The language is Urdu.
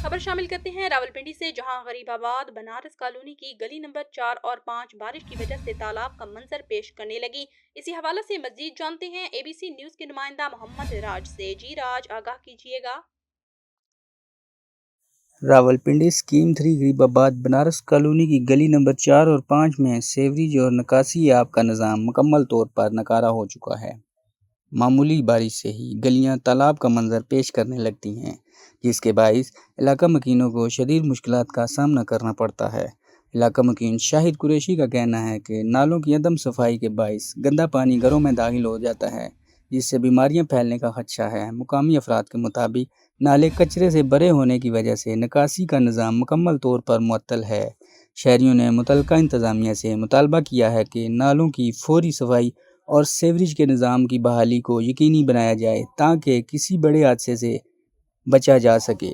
خبر شامل کرتے ہیں راولپنڈی سے، جہاں غریب آباد بنارس کالونی کی گلی نمبر 4 اور 5 بارش کی وجہ سے تالاب کا منظر پیش کرنے لگی۔ اسی حوالے سے مزید جانتے ہیں اے بی سی نیوز کے نمائندہ محمد راج سے۔ جی راج، آگاہ کیجیے گا۔ راولپنڈی اسکیم 3 غریب آباد بنارس کالونی کی گلی نمبر 4 اور 5 میں سیوریج اور نکاسی آب کا نظام مکمل طور پر ناکارہ ہو چکا ہے۔ معمولی بارش سے ہی گلیاں تالاب کا منظر پیش کرنے لگتی ہیں، جس کے باعث علاقہ مکینوں کو شدید مشکلات کا سامنا کرنا پڑتا ہے۔ علاقہ مکین شاہد قریشی کا کہنا ہے کہ نالوں کی عدم صفائی کے باعث گندا پانی گھروں میں داخل ہو جاتا ہے، جس سے بیماریاں پھیلنے کا خدشہ ہے۔ مقامی افراد کے مطابق نالے کچرے سے بھرے ہونے کی وجہ سے نکاسی کا نظام مکمل طور پر معطل ہے۔ شہریوں نے متعلقہ انتظامیہ سے مطالبہ کیا ہے کہ نالوں کی فوری صفائی اور سیوریج کے نظام کی بحالی کو یقینی بنایا جائے تاکہ کسی بڑے حادثے سے بچا جا سکے۔